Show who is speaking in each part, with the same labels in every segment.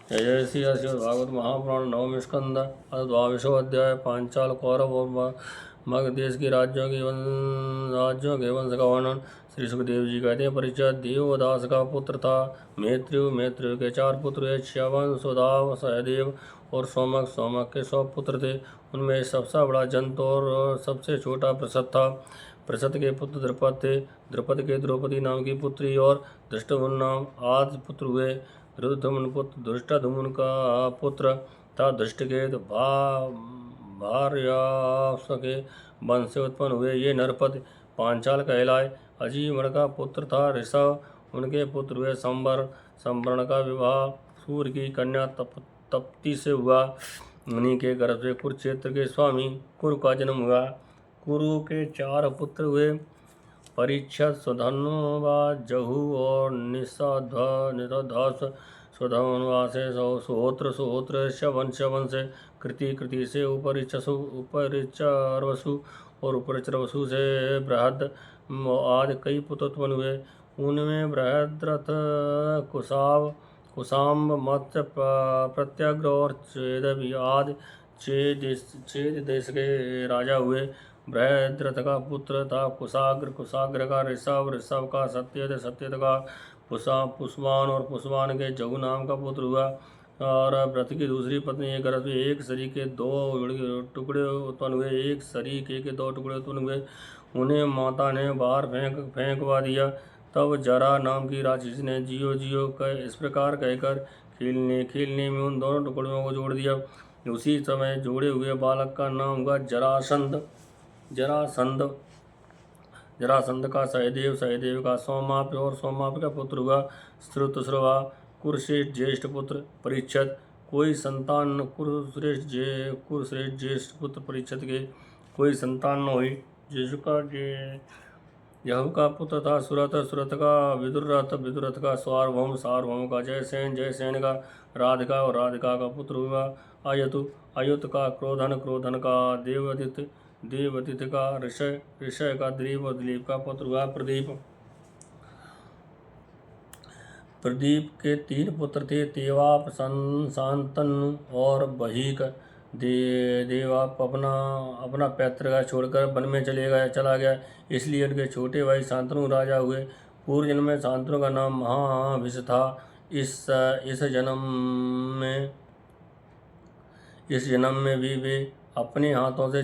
Speaker 1: जय जय श्री श्रीमद् भागवत महापुराण नवम स्कंद अथ द्वादशो अध्याय। पांचाल कौरव और मगध देश के राज्यों के वंश का वर्णन। श्री सुखदेव जी कहते हैं, परिचय। देवदास का पुत्र था मैत्रेय। मैत्रेय के 4 पुत्र, च्यवन, सुदाव, सहदेव और सोमक। सोमक के 100 पुत्र थे। उनमें सबसे बड़ा जंत और सबसे छोटा प्रसद था। प्रसद के पुत्र द्रुपद थे। द्रुपद के द्रौपदी नाम की पुत्री और धृष्टद्युम्न नाम आदि पुत्र हुए। धृष्टद्युम्न पुत्र धृष्टद्युम्न का पुत्र था धृष्टकेतु। भार्यास के वंश से उत्पन्न हुए ये नरपति पांचाल कहलाए। अजीमण का पुत्र था ऋषभ। उनके पुत्र हुए संबर। संवरण का विवाह सूर्य की कन्या तप्ती से हुआ। उन्हीं के गर्भ से कुरुक्षेत्र के स्वामी कुरु का जन्म हुआ। कुरु के 4 पुत्र हुए, परीक्षत, सुधन्वा, जहु और निषाध्वस। सुधन्वा से सुहोत्र, सुहोत्र शवन, शवन से कृति, कृति से उपरिचरवसु और उपरिचरवसु से बृहद आदि कई पुत्र उत्पन्न हुए। उनमें बृहद्रथ, कुशाम्ब, मत्स्य, प्रत्यग्र और चेदवि आदि छेद देश के राजा हुए। बृहद्रथ का पुत्र था कुशाग्र। कुशाग्र का ऋषभ। ऋषभ का सत्यद। सत्यद का पुष्पान और पुष्पान के जगु नाम का पुत्र हुआ। और व्रत की दूसरी पत्नी एक गर्भ में एक शरीर के 2 टुकड़े उत्पन्न हुए। एक शरीर के 2 टुकड़े उत्पन्न हुए। उन्हें माता ने बाहर फेंकवा दिया। तब जरा नाम की राक्षसी ने जियो जियो इस प्रकार कहकर खेलने खेलने में उन दोनों टुकड़ों को जोड़ दिया। उसी समय जोड़े हुए बालक का नाम हुआ जरासंध। जरासंध जरासंध का सहदेव। सहदेव का सोमाप्य और सोमाप्य का पुत्र हुआ श्रुतश्रवा। कुरुश्रेष्ठ ज्येष्ठ पुत्र परीक्षत। कोई संतान कुरुश्रेष्ठ ज्येष्ठ पुत्र परीक्षत के कोई संतान न हुई। यहू का पुत्र था सुरथ। सुरथ का विदुरथ। विदुरथ का सार्वभौम। सार्वभौम का जयसेन। जयसेन का राधिका और राधिका का पुत्र हुआ आयुत। आयुत का क्रोधन। क्रोधन का देवदित। देवदित का ऋषय। ऋषय का दिलीप और दिलीप का पुत्र हुआ प्रदीप। प्रदीप के 3 पुत्र थे, तेवाप, शांतनु और बहीक। देवाप अपना पैतृक छोड़कर वन में चला गया, इसलिए उनके छोटे भाई शांतनु राजा हुए। पूर्व जन्म में शांतनु का नाम महाभिष था। इस जन्म में भी वे अपने हाथों से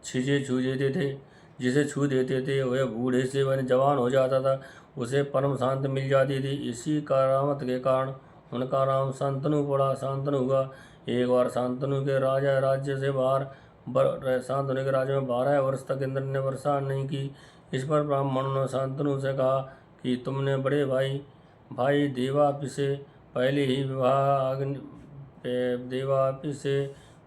Speaker 1: छीजे छू देते थे। जिसे छू देते थे वह बूढ़े से जवान हो जाता था, उसे परम शांत मिल जाती थी। इसी करामत के कारण उनका नाम शांतनु पड़ा। शांतनु हुआ। एक बार शांतनु के राज्य में 12 वर्ष तक इंद्र ने वर्षा नहीं की। इस पर ब्राह्मणों ने शांतनु से कहा कि तुमने बड़े भाई देवापि से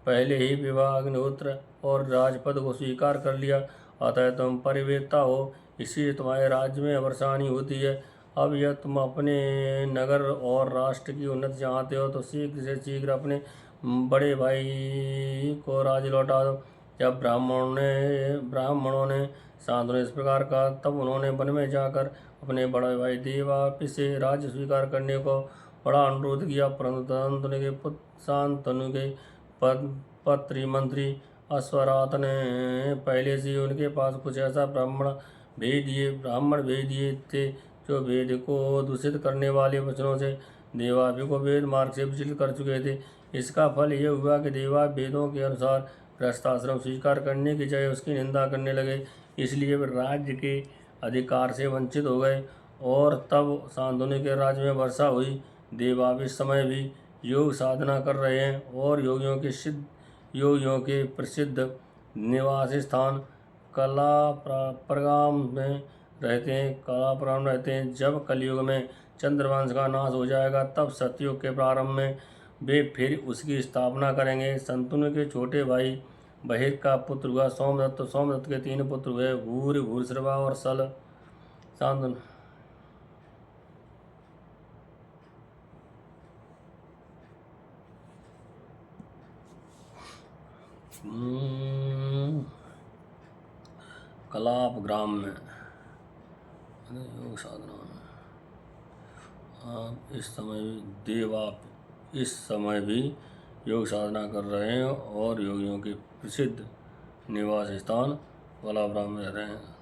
Speaker 1: पहले ही विवाह अग्निहोत्र और राजपद को स्वीकार कर लिया, अतः तुम परिवेता हो, इसलिए तुम्हारे राज्य में वर्षानी होती है। अब यह तुम अपने नगर और राष्ट्र की उन्नति चाहते हो तो शीघ्र से शीघ्र अपने बड़े भाई को राज्य लौटा दो। जब ब्राह्मणों ने शांतनु ने इस प्रकार कहा, तब उन्होंने वन में जाकर अपने बड़े भाई देवापि से राज्य स्वीकार करने को बड़ा अनुरोध किया। परंतु शांतनु के पत्री मंत्री अश्वरात ने पहले से उनके पास कुछ ऐसा ब्राह्मण भेज दिए थे जो वेद को दूषित करने वाले वचनों से देवापि को वेद मार्ग से विचलित कर चुके थे। इसका फल यह हुआ कि देवापि वेदों के अनुसार गृहस्थाश्रम स्वीकार करने की जगह उसकी निंदा करने लगे, इसलिए वे राज्य के अधिकार से वंचित हो गए। और तब शांतनु के राज्य में वर्षा हुई। देवापि इस समय भी योग साधना कर रहे हैं और योगियों के प्रसिद्ध निवास स्थान कलाप्रगाम में रहते हैं। जब कलयुग में चंद्रवंश का नाश हो जाएगा, तब सतयुग के प्रारंभ में वे फिर उसकी स्थापना करेंगे। शांतनु के छोटे भाई बहिर का पुत्र हुआ सोमदत्त। सोमदत्त के 3 पुत्र हुए, भूर, भूरिश्रवा और सल। शांतनु कलाप ग्राम में योग साधना में इस समय देवाप इस समय भी योग साधना कर रहे हैं और योगियों के प्रसिद्ध निवास स्थान वलाब्राम में रह रहे हैं।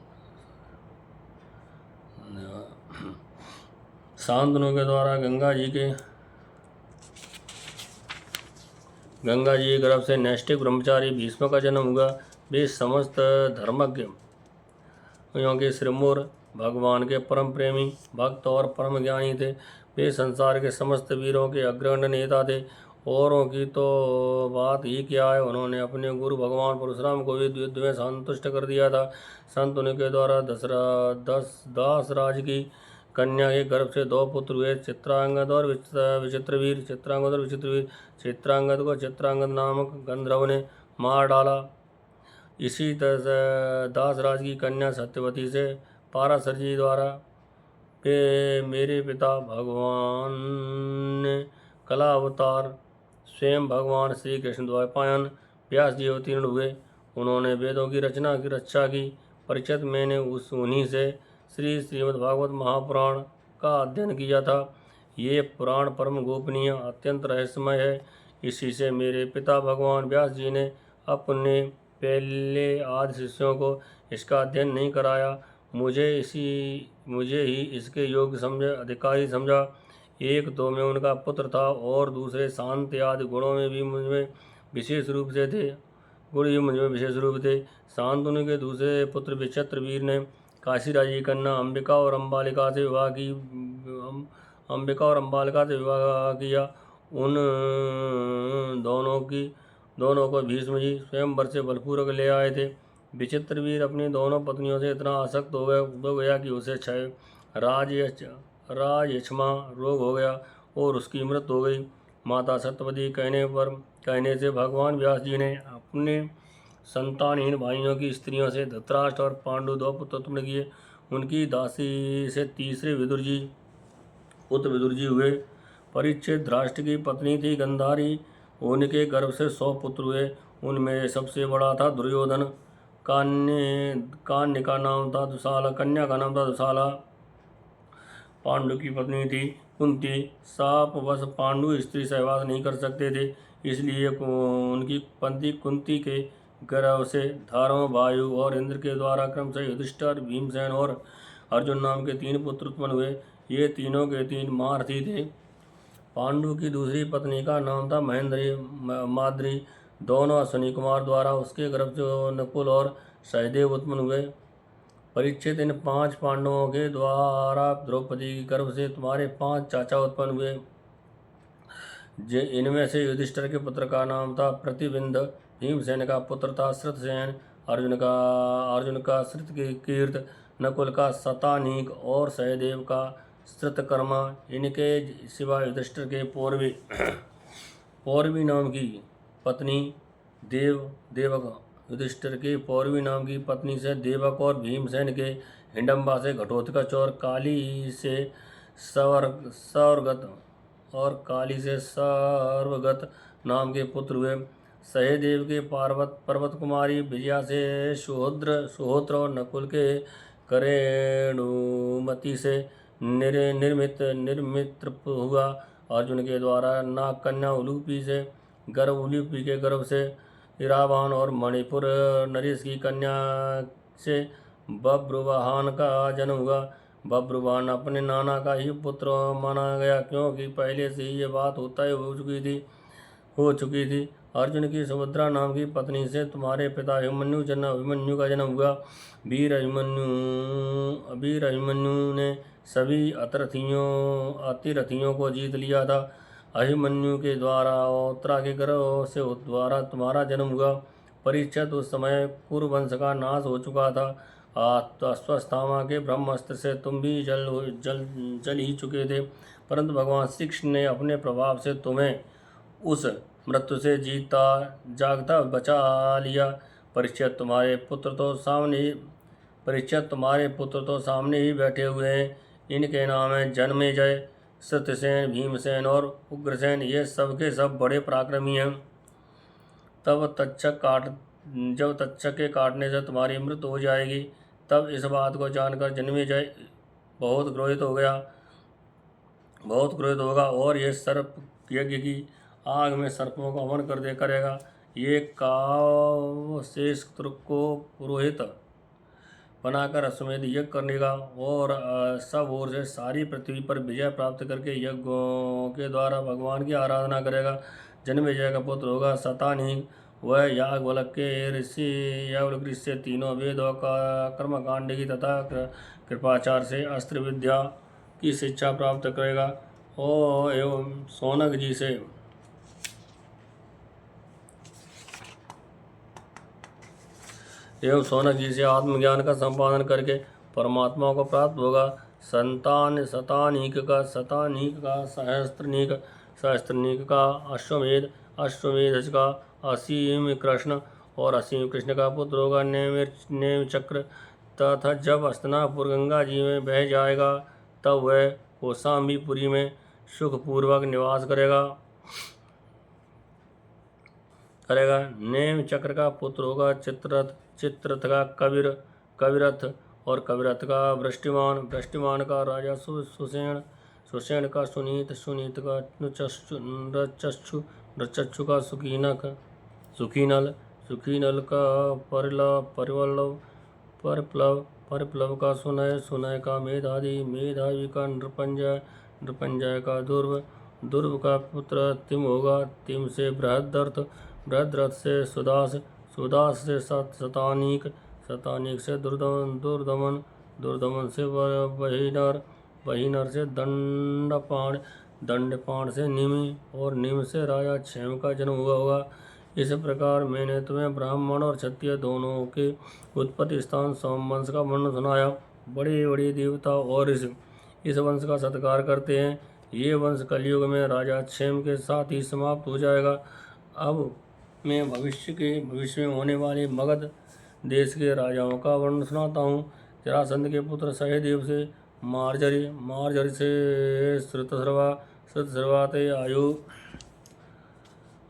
Speaker 1: शांतनु के द्वारा गंगा जी के गर्भ से नैष्ठिक ब्रह्मचारी भीष्म का जन्म हुआ। वे समस्त धर्मज्ञों के श्रीमुर भगवान के परम प्रेमी भक्त और परम ज्ञानी थे। वे संसार के समस्त वीरों के अग्रगण्य नेता थे। औरों की तो बात ही क्या है, उन्होंने अपने गुरु भगवान परशुराम को भी युद्ध में संतुष्ट कर दिया था। संत उनके द्वारा दास राज की कन्या के गर्भ से 2 पुत्र हुए, चित्रांगद और विचित्रवीर। चित्रांगद को चित्रांगद नामक गंधर्व ने मार डाला। इसी तरह दासराज की कन्या सत्यवती से पाराशर जी द्वारा मेरे पिता भगवान ने कला अवतार स्वयं भगवान श्री कृष्ण द्वैपायन व्यास जी अवतीर्ण हुए। उन्होंने वेदों की रक्षा की। परिषद मैंने उन्हीं से श्रीमद्भागवत महापुराण का अध्ययन किया था। ये पुराण परम गोपनीय अत्यंत रहस्यमय है। इसी से मेरे पिता भगवान व्यास जी ने अपने पहले आदि शिष्यों को इसका अध्ययन नहीं कराया। मुझे ही इसके योग्य अधिकारी समझा। एक तो मैं उनका पुत्र था और दूसरे शांत आदि गुणों में भी मुझमें विशेष रूप थे। शांतनु के दूसरे पुत्र विचित्रवीर ने काशी राजी कन्या अंबिका और अम्बालिका से विवाह किया। उन दोनों को भीष्म जी स्वयंवर से बलपूर्वक ले आए थे। विचित्रवीर अपनी दोनों पत्नियों से इतना आसक्त हो गया कि उसे क्षय राजयक्ष्मा रोग हो गया और उसकी मृत्यु हो गई। माता सत्यवती कहने से भगवान व्यास जी ने अपने संतानहीन भाइयों की स्त्रियों से धृतराष्ट्र और पांडु 2 पुत्र उत्पन्न किए। उनकी दासी से तीसरे विदुर जी हुए। परीक्षित धृतराष्ट्र की पत्नी थी गंधारी। उनके गर्भ से 100 पुत्र हुए। उनमें सबसे बड़ा था दुर्योधन। कन्या का नाम था दुशाला। पांडु की पत्नी थी कुंती। शापवश पांडु स्त्री सहवास नहीं कर सकते थे, इसलिए उनकी पत्नी कुंती के गर्भ से धर्म, वायु और इंद्र के द्वारा क्रमशः युधिष्ठिर, भीमसेन और अर्जुन नाम के 3 पुत्र उत्पन्न हुए। ये तीनों के 3 महारथी थे। पांडु की दूसरी पत्नी का नाम था माद्री। दोनों अश्विनी कुमार द्वारा उसके गर्भ से नकुल और सहदेव उत्पन्न हुए। परीक्षित, इन 5 पांडवों के द्वारा द्रौपदी के गर्भ से तुम्हारे 5 चाचा उत्पन्न हुए। इनमें से युधिष्ठिर के पुत्र का नाम था प्रतिबिंद, भीमसेन का पुत्र था श्रुतसेन, अर्जुन का श्रुतकीर्त, नकुल का शतानीक और सहदेव का श्रुतकर्मा। इनके सिवा युधिष्ठिर के पौरवी नाम की पत्नी देवक युधिष्ठिर के पौरवी नाम की पत्नी से देवक और भीमसेन के हिडम्बा से घटोत्कच और काली से सर्वगत नाम के पुत्र हुए। सहदेव के पर्वत कुमारी विजया से सुहोत्र और नकुल के करेणुमति से निर्मित्र हुआ। अर्जुन के द्वारा नाग कन्या उलूपी के गर्भ से इरावान और मणिपुर नरेश की कन्या से बब्रुवाहन का जन्म हुआ। बब्रुवाहन अपने नाना का ही पुत्र माना गया, क्योंकि पहले से ही ये बात तय हो चुकी थी। अर्जुन की सुभद्रा नाम की पत्नी से तुम्हारे पिता अभिमन्यु का जन्म हुआ। वीर अभिमन्यु ने सभी अतिरथियों को जीत लिया था। अभिमन्यु के द्वारा उत्तरा के गर्भ से द्वारा तुम्हारा जन्म हुआ। परीक्षित, उस समय कुरुवंश का नाश हो चुका था। अश्वत्थामा के ब्रह्मास्त्र से तुम भी जल ही चुके थे, परंतु भगवान श्री कृष्ण ने अपने प्रभाव से तुम्हें उस मृत्यु से जागता बचा लिया। परीक्षित, तुम्हारे पुत्र तो सामने ही बैठे हुए हैं। इनके नाम हैं जन्मेजय, श्रुतसेन, भीमसेन और उग्रसेन। ये सब के सब बड़े पराक्रमी हैं। जब तक्षक के काटने से तुम्हारी मृत्यु हो जाएगी, तब इस बात को जानकर जन्मेजय बहुत क्रोधित होगा और ये सर्प यज्ञ की आग में सर्पों को हवन कर दे करेगा। ये कावशेष को पुरोहित बनाकर अश्वमेध यज्ञ करने का और सब ओर से सारी पृथ्वी पर विजय प्राप्त करके यज्ञों के द्वारा भगवान की आराधना करेगा। जन्मेजय का पुत्र होगा शतानीक। वह याज्ञवल्क्य के ऋषि याज्ञवल्क्य से तीनों वेदों का कर्मकांड की तथा कृपाचार्य से अस्त्र विद्या की शिक्षा प्राप्त करेगा और एवं शौनक जी से आत्मज्ञान का संपादन करके परमात्मा को प्राप्त होगा। शतानीक का सहस्त्रनीक, सहस्त्रनीक का अश्वमेध, अश्वमेध का असीम कृष्ण और असीम कृष्ण का पुत्र होगा नेम चक्र। तथा जब हस्तिनापुर गंगा जी में बह जाएगा तब वह कौशाम्बीपुरी में सुखपूर्वक निवास करेगा। नेम चक्र का पुत्र होगा चित्ररथ, चित्ररथ का कविरथ और कविरथ का वृष्टिमान, वृष्टिमान का राजा सुषेण, सुषेण का सुनीत, सुनीत का रचक्षु, रचक्षु का सुखीनल, सुखीनल का परिप्लव, परिप्लव का सुनय, सुनय का मेधावी, मेधावी का नृपंजय, नृपंजय का ध्रुव, ध्रुव का पुत्र तिम होगा। तिम से बृहद्रथ, बृहद्रथ से सुदास, सुदास से शतानीक, शतानीक से दुर्दमन, दुर्दमन, दुर्दमन से बहिनर, बहिनर से दंडपाण, दंडपाण से निमि और निम से राजा क्षेम का जन्म हुआ होगा। इस प्रकार मैंने तुम्हें ब्राह्मण और क्षत्रिय दोनों के उत्पत्ति स्थान सोमवंश का वर्णन सुनाया। बड़े बड़े देवता और इस वंश का सत्कार करते हैं। ये वंश कलयुग में राजा क्षेम के साथ ही समाप्त हो जाएगा। अब मैं भविष्य में होने वाले मगध देश के राजाओं का वर्णन सुनाता हूँ। जरासंध के पुत्र सहदेव से मार्जरी, मार्जरी से श्रुतश्रवा, श्रुतश्रवा से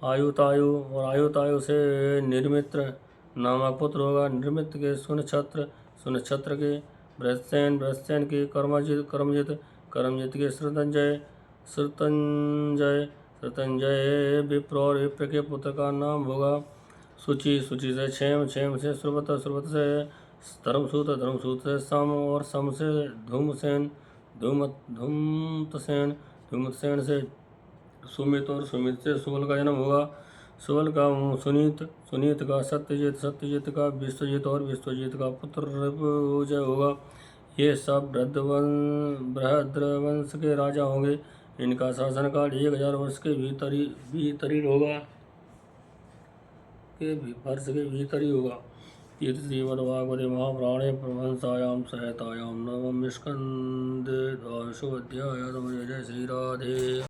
Speaker 1: आयुतायु और आयुतायु से निर्मित्र नामक पुत्र होगा। निर्मित्र के सुनक्षत्र, सुनक्षत्र के बृहस्सेन, बृहस्सेन के कर्मजित, कर्मजित, कर्मजित के श्रुतंजय, श्रुतंजय, श्रुतंजय विप्र और विप्र के पुत्र का नाम होगा शुचि, शुचि से क्षेम, क्षेम से श्रुवत, श्रुवत से धर्मसूत, धर्मसूत से सम और सम से धूमसेन, धूमतसेन, धूमतसेन से सुमित और सुमित से सुबल का जन्म होगा। सुबल का सुनीत, सुनीत का सत्यजित, सत्यजित का विश्वजित और विश्वजित का पुत्र ऋभुजय होगा। ये सब बृहद्रवंश के राजा होंगे। इनका शासनकाल 1000 वर्ष के भीतर ही होगा, इति श्रीमद्भागवते महापुराणे परमहंसायां संहितायां नवम स्कन्धे 12वां अध्याय। जय श्री राधे।